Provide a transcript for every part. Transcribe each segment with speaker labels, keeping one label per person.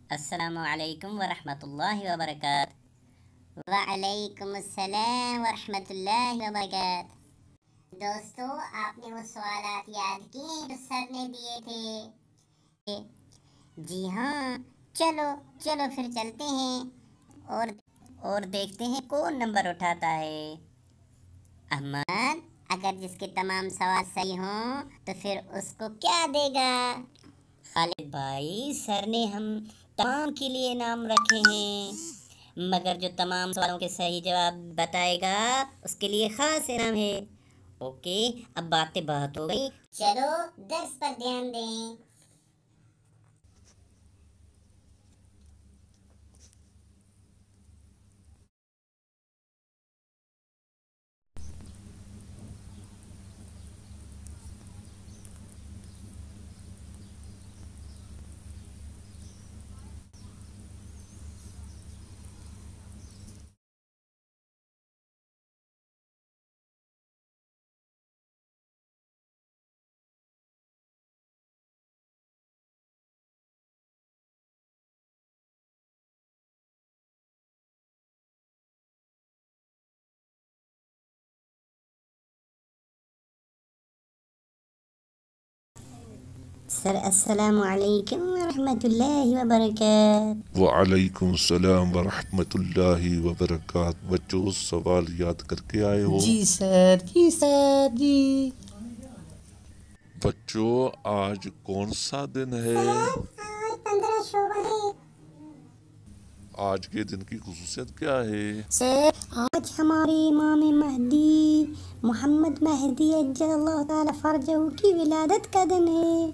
Speaker 1: السلام علیکم ورحمۃ اللہ وبرکاتہ۔ وعلیکم السلام ورحمۃ اللہ وبرکاتہ۔ دوستو، آپ نے وہ سوالات یاد کیے جو سر نے دیے تھے؟ جی ہاں، چلو پھر چلتے ہیں اور دیکھتے ہیں کون نمبر اٹھاتا ہے۔ احمد، اگر جس کے تمام سوال صحیح ہوں تو پھر اس کو کیا دے گا؟ خالد بھائی، سر نے ہم تمام کے لیے انعام رکھے ہیں، مگر جو تمام سوالوں کے صحیح جواب بتائے گا اس کے لیے خاص انعام ہے۔ اوکے، اب باتیں بہت ہو گئی، چلو درس پر دھیان دیں۔ سر، السلام علیکم ورحمۃ اللہ وبرکاتہ۔
Speaker 2: وعلیکم السلام ورحمۃ اللہ وبرکاتہ۔ بچوں، سوال یاد کر کے آئے ہو؟
Speaker 3: جی سر جی۔
Speaker 2: بچوں، آج کون سا دن ہے؟
Speaker 1: آج 15 شعبہ ہے۔
Speaker 2: آج کے دن کی خصوصیت کیا ہے؟
Speaker 3: سر، آج ہمارے امام مہدی محمد مہدی عجل اللہ تعالی فرجہ کی ولادت کا دن ہے۔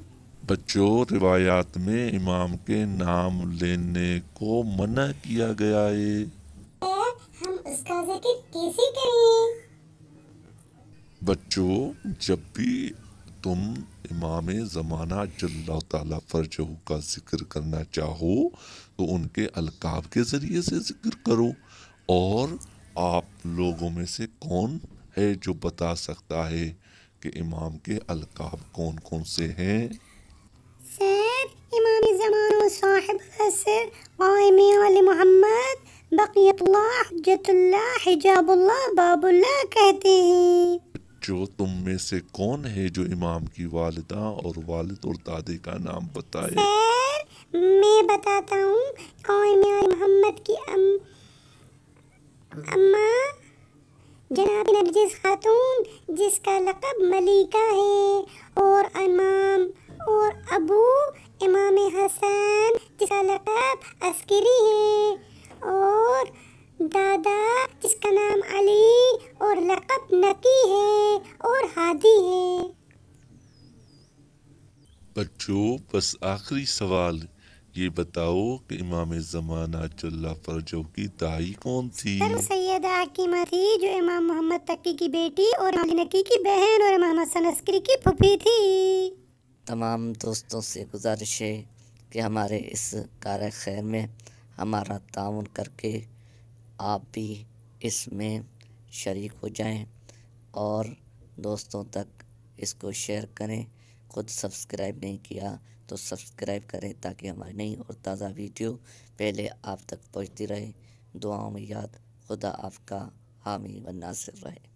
Speaker 2: بچوں، روایات میں امام کے نام لینے کو منع کیا گیا ہے۔
Speaker 1: ہم اس کا ذکر کیسے کریں؟
Speaker 2: بچوں، جب بھی تم امام زمانہ جل اللہ تعالی فرجہ کا ذکر کرنا چاہو تو ان کے القاب کے ذریعے سے ذکر کرو۔ اور آپ لوگوں میں سے کون ہے جو بتا سکتا ہے کہ امام کے القاب کون کون سے ہیں؟
Speaker 1: سر، امام زمان و صاحب العصر، قائم آل محمد، بقیت اللہ، حجت اللہ، حجاب اللہ، باب اللہ کہتے ہیں۔
Speaker 2: جو تم میں سے کون ہے جو امام کی والدہ اور والد اور دادے کا نام بتائے؟
Speaker 1: سر، میں بتاتا ہوں، قائم آل محمد کی اماں جناب نرجس خاتون، جس کا لقب ملیکہ ہے، اور ابو امام حسن، جس کا لقب عسکری ہے، اور دادا جس کا نام علی اور لقب نقی ہے اور ہادی ہے۔
Speaker 2: بچوں، بس آخری سوال یہ بتاؤ کہ امام زمانہ جل اللہ فرجہ کی دائی کون تھی؟
Speaker 1: سر، سیدہ حکیمہ تھی، جو امام محمد تقی کی بیٹی اور امام علی نقی کی بہن اور امام حسن عسکری کی پھوپھی تھی۔
Speaker 3: تمام دوستوں سے گزارش ہے کہ ہمارے اس کار خیر میں ہمارا تعاون کر کے آپ بھی اس میں شریک ہو جائیں اور دوستوں تک اس کو شیئر کریں۔ خود سبسکرائب نہیں کیا تو سبسکرائب کریں تاکہ ہماری نئی اور تازہ ویڈیو پہلے آپ تک پہنچتی رہے۔ دعاؤں میں یاد، خدا آپ کا حامی و ناصر رہے۔